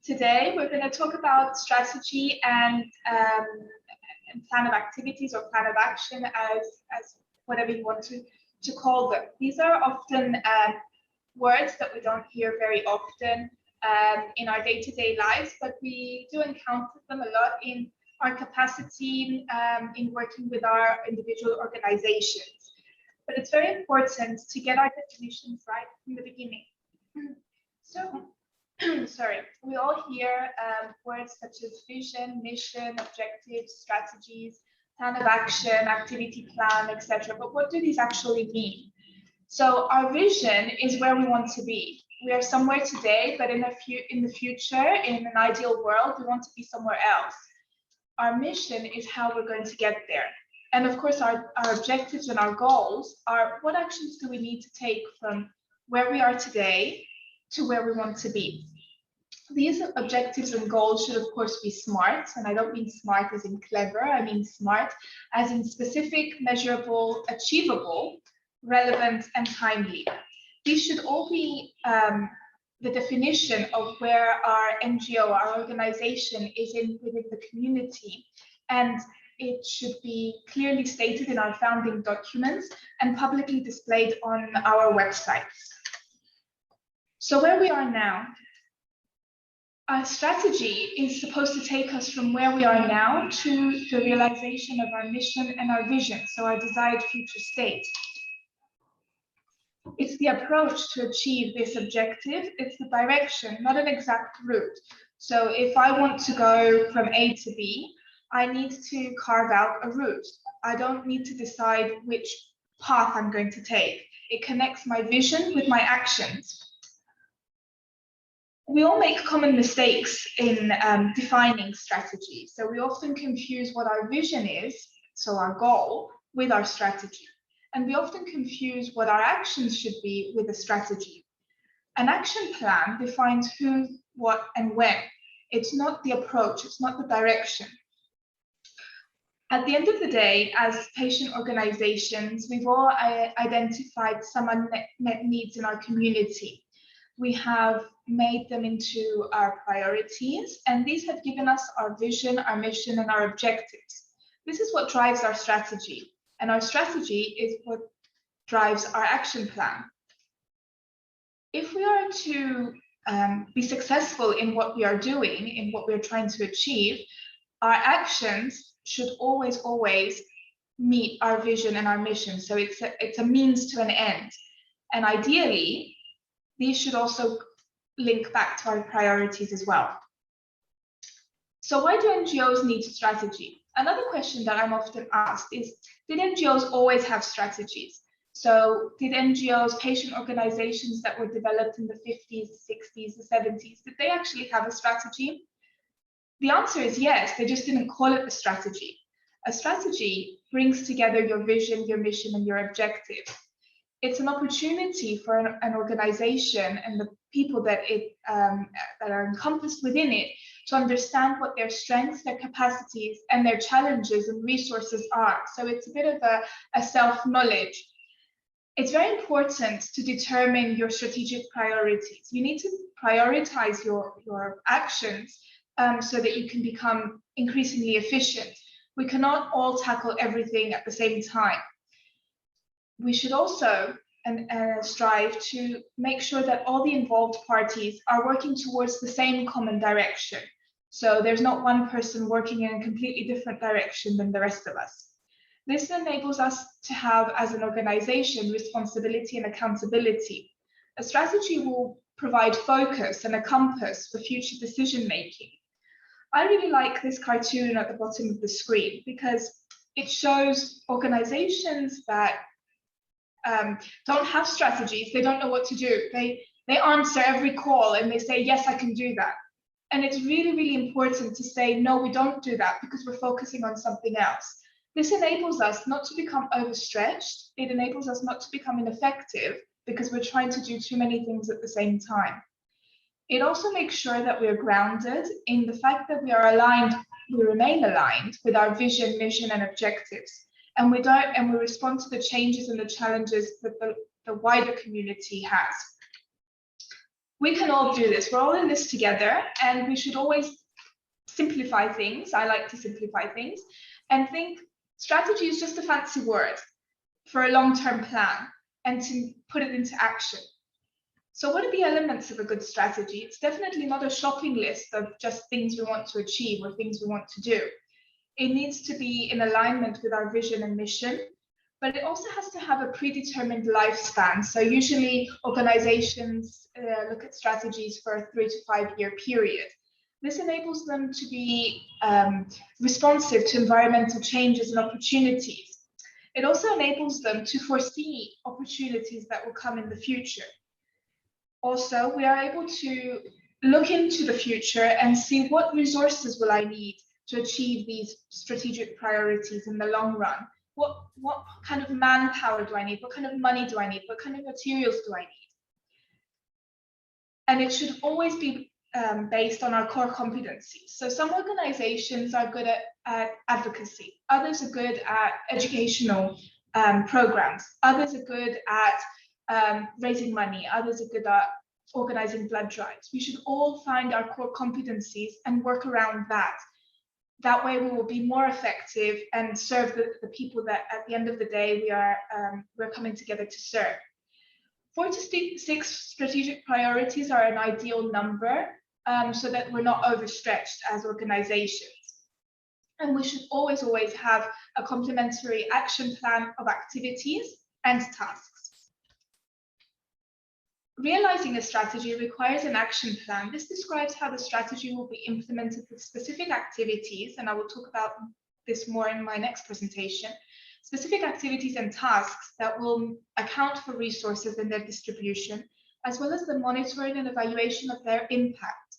Today, we're going to talk about strategy and plan of activities or plan of action as whatever you want to call them. These are often words that we don't hear very often in our day-to-day lives, but we do encounter them a lot in our capacity in working with our individual organizations. But it's very important to get our definitions right from the beginning. So, sorry, we all hear words such as vision, mission, objectives, strategies, plan of action, activity plan, etc. But what do these actually mean? So our vision is where we want to be. We are somewhere today, but in the future, in an ideal world, we want to be somewhere else. Our mission is how we're going to get there. And of course, our objectives and our goals are what actions do we need to take from where we are today to where we want to be. These objectives and goals should, of course, be SMART. And I don't mean smart as in clever, I mean SMART as in specific, measurable, achievable, relevant, and timely. These should all be the definition of where our NGO, our organization is within the community. And it should be clearly stated in our founding documents and publicly displayed on our websites. So where we are now, our strategy is supposed to take us from where we are now to the realization of our mission and our vision, so our desired future state. It's the approach to achieve this objective, it's the direction, not an exact route. So if I want to go from A to B, I need to carve out a route. I don't need to decide which path I'm going to take. It connects my vision with my actions. We all make common mistakes in defining strategy. So we often confuse what our vision is, so our goal, with our strategy. And we often confuse what our actions should be with a strategy. An action plan defines who, what, and when. It's not the approach, it's not the direction. At the end of the day, as patient organizations, we've all identified some unmet needs in our community. We have made them into our priorities, and these have given us our vision, our mission, and our objectives. This is what drives our strategy, and our strategy is what drives our action plan. If we are to be successful in what we are doing, in what we're trying to achieve, our actions should always meet our vision and our mission. So it's a means to an end. And ideally, these should also link back to our priorities as well. So why do NGOs need strategy? Another question that I'm often asked is, did NGOs always have strategies? So did NGOs, patient organizations that were developed in the 50s, the 60s, the 70s, did they actually have a strategy? The answer is yes, they just didn't call it a strategy. A strategy brings together your vision, your mission, and your objective. It's an opportunity for an organization and the people that are encompassed within it to understand what their strengths, their capacities, and their challenges and resources are. So it's a bit of a self-knowledge. It's very important to determine your strategic priorities. You need to prioritize your actions so that you can become increasingly efficient. We cannot all tackle everything at the same time. We should also strive to make sure that all the involved parties are working towards the same common direction. So there's not one person working in a completely different direction than the rest of us. This enables us to have, as an organization, responsibility and accountability. A strategy will provide focus and a compass for future decision making. I really like this cartoon at the bottom of the screen because it shows organizations that don't have strategies, they don't know what to do. They answer every call and they say, yes, I can do that. And it's really important to say, no, we don't do that because we're focusing on something else. This enables us not to become overstretched. It enables us not to become ineffective because we're trying to do too many things at the same time. It also makes sure that we're grounded in the fact that we are aligned, we remain aligned with our vision, mission, and objectives. And we respond to the changes and the challenges that the wider community has. we can all do this. We're all in this together, and we should always simplify things. I like to simplify things and think strategy is just a fancy word for a long-term plan and to put it into action. So what are the elements of a good strategy? It's definitely not a shopping list of just things we want to achieve or things we want to do. It needs to be in alignment with our vision and mission, but it also has to have a predetermined lifespan. So usually organizations look at strategies for a 3 to 5 year period. This enables them to be responsive to environmental changes and opportunities. It also enables them to foresee opportunities that will come in the future. Also, we are able to look into the future and see what resources will I need to achieve these strategic priorities in the long run. What kind of manpower do I need? What kind of money do I need? What kind of materials do I need? And it should always be based on our core competencies. So some organizations are good at advocacy. Others are good at educational programs. Others are good at raising money. Others are good at organizing blood drives. We should all find our core competencies and work around that. That way we will be more effective and serve the people that at the end of the day we're coming together to serve. 4 to 6 strategic priorities are an ideal number so that we're not overstretched as organizations. And we should always have a complementary action plan of activities and tasks. Realizing a strategy requires an action plan. This describes how the strategy will be implemented with specific activities, and I will talk about this more in my next presentation. Specific activities and tasks that will account for resources and their distribution, as well as the monitoring and evaluation of their impact.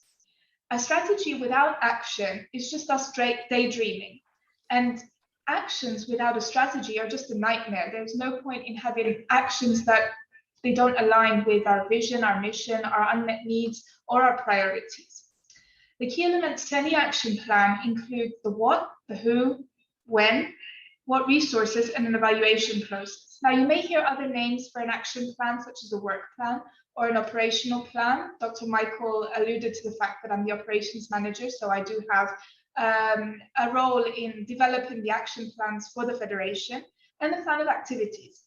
A strategy without action is just us daydreaming, and actions without a strategy are just a nightmare. There's no point in having actions that they don't align with our vision, our mission, our unmet needs, or our priorities. The key elements to any action plan include the what, the who, when, what resources, and an evaluation process. Now, you may hear other names for an action plan, such as a work plan or an operational plan. Dr. Michael alluded to the fact that I'm the operations manager, so I do have a role in developing the action plans for the Federation and the plan of activities.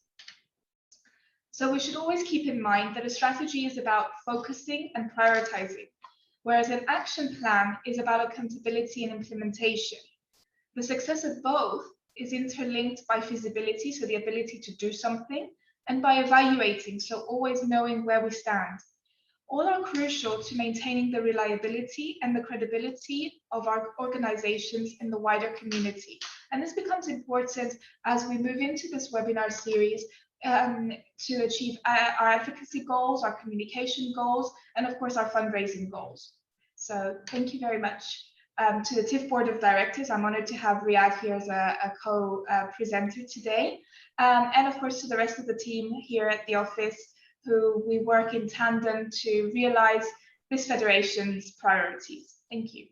So we should always keep in mind that a strategy is about focusing and prioritizing, whereas an action plan is about accountability and implementation. The success of both is interlinked by feasibility, so the ability to do something, and by evaluating, so always knowing where we stand. All are crucial to maintaining the reliability and the credibility of our organizations in the wider community. And this becomes important as we move into this webinar series to achieve our advocacy goals, our communication goals, and of course our fundraising goals. So thank you very much to the TIFF Board of Directors. I'm honored to have Riyad here as a co-presenter today. And of course to the rest of the team here at the office, who we work in tandem to realize this Federation's priorities. Thank you.